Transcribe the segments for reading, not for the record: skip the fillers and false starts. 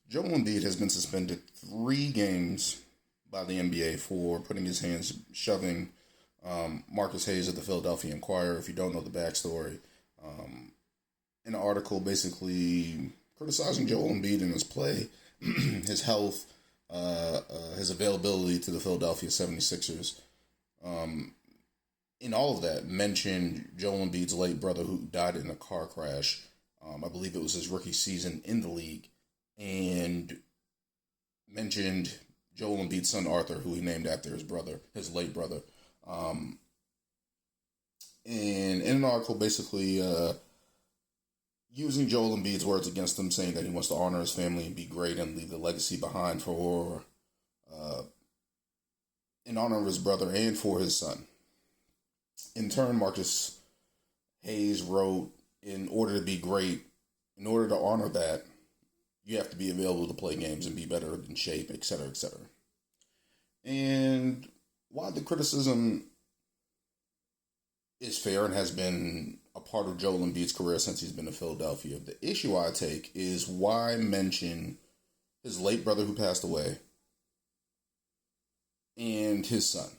Joel Embiid has been suspended 3 games by the NBA for putting his hands, shoving Marcus Hayes of the Philadelphia Inquirer. If you don't know the backstory, an article basically criticizing Joel Embiid and his play, his health, his availability to the Philadelphia 76ers. In all of that, mentioned Joel Embiid's late brother who died in a car crash. I believe it was his rookie season in the league. And mentioned Joel Embiid's son Arthur, who he named after his brother, his late brother. And in an article basically using Joel Embiid's words against him, saying that he wants to honor his family and be great and leave the legacy behind for in honor of his brother and for his son. In turn, Marcus Hayes wrote, in order to be great, in order to honor that, you have to be available to play games and be better in shape, etc., etc. And while the criticism is fair and has been a part of Joel Embiid's career since he's been in Philadelphia, the issue I take is why mention his late brother who passed away and his son.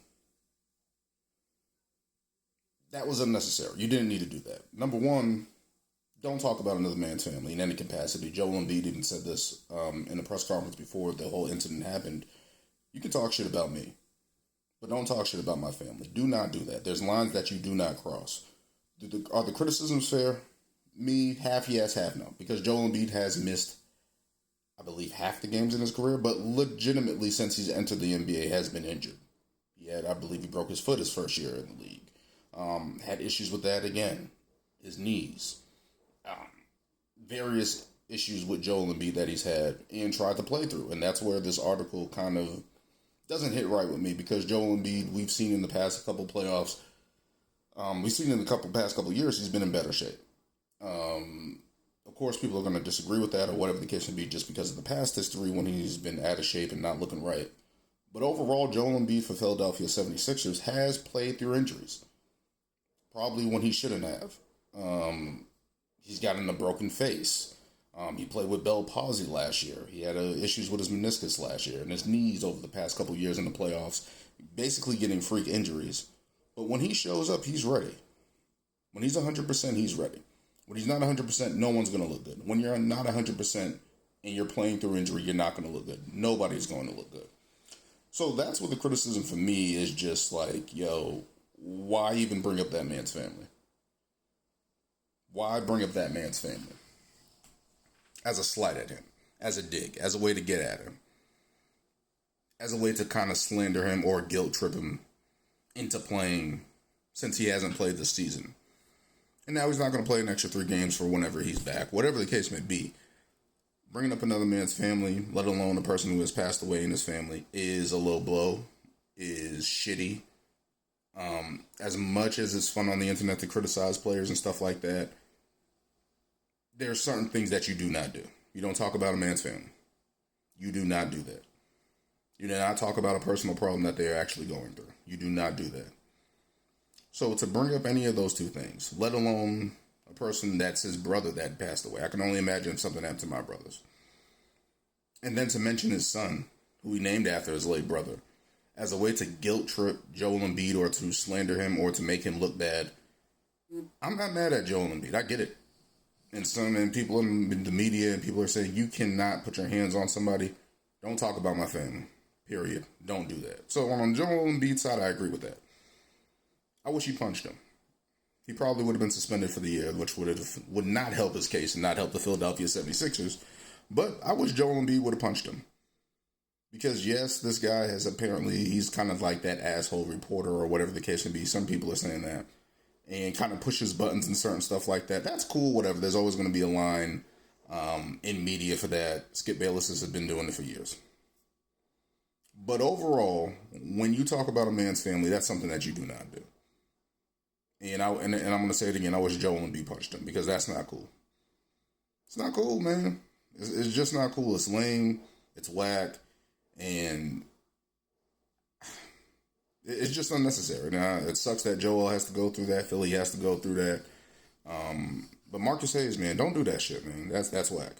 That was unnecessary. You didn't need to do that. Number one, don't talk about another man's family in any capacity. Joel Embiid even said this in a press conference before the whole incident happened. You can talk shit about me, but don't talk shit about my family. Do not do that. There's lines that you do not cross. Are the criticisms fair? Me, half yes, half no. Because Joel Embiid has missed, I believe, half the games in his career, but legitimately since he's entered the NBA has been injured. I believe he broke his foot his first year in the league. Had issues with that again. His knees. Various issues with Joel Embiid that he's had and tried to play through. And that's where this article kind of doesn't hit right with me, because Joel Embiid, we've seen in the past couple playoffs, we've seen in the past couple years, he's been in better shape. Of course, people are going to disagree with that or whatever the case may be just because of the past history when he's been out of shape and not looking right. But overall, Joel Embiid for Philadelphia 76ers has played through injuries. Probably when he shouldn't have. He's gotten a broken face. He played with Bell palsy last year. He had issues with his meniscus last year and his knees over the past couple years in the playoffs, basically getting freak injuries. But when he shows up, he's ready. When he's 100%, he's ready. When he's not 100%, no one's going to look good. When you're not 100% and you're playing through injury, you're not going to look good. Nobody's going to look good. So that's what the criticism for me is, just like, yo, why even bring up that man's family? Why bring up that man's family? As a slight at him, as a dig, as a way to get at him, as a way to kind of slander him or guilt trip him into playing since he hasn't played this season. And now he's not going to play an extra 3 games for whenever he's back, whatever the case may be. Bringing up another man's family, let alone a person who has passed away in his family, is a low blow, is shitty. As much as it's fun on the internet to criticize players and stuff like that, there are certain things that you do not do. You don't talk about a man's family. You do not do that. You do not talk about a personal problem that they're actually going through. You do not do that. So to bring up any of those two things, let alone a person that's his brother that passed away, I can only imagine if something happened to my brothers. And then to mention his son, who he named after his late brother, as a way to guilt trip Joel Embiid or to slander him or to make him look bad. I'm not mad at Joel Embiid. I get it. And people in the media and people are saying, you cannot put your hands on somebody. Don't talk about my family. Period. Don't do that. So on Joel Embiid's side, I agree with that. I wish he punched him. He probably would have been suspended for the year, which would not help his case and not help the Philadelphia 76ers. But I wish Joel Embiid would have punched him. Because, yes, this guy he's kind of like that asshole reporter or whatever the case may be. Some people are saying that. And kind of pushes buttons and certain stuff like that. That's cool, whatever. There's always going to be a line in media for that. Skip Bayless has been doing it for years. But overall, when you talk about a man's family, that's something that you do not do. And I'm going to say it again. I wish Joel Embiid punched him, because that's not cool. It's not cool, man. It's just not cool. It's lame. It's whack. And it's just unnecessary. Now, it sucks that Joel has to go through that. Philly has to go through that. But Marcus Hayes, man, don't do that shit, man. That's whack.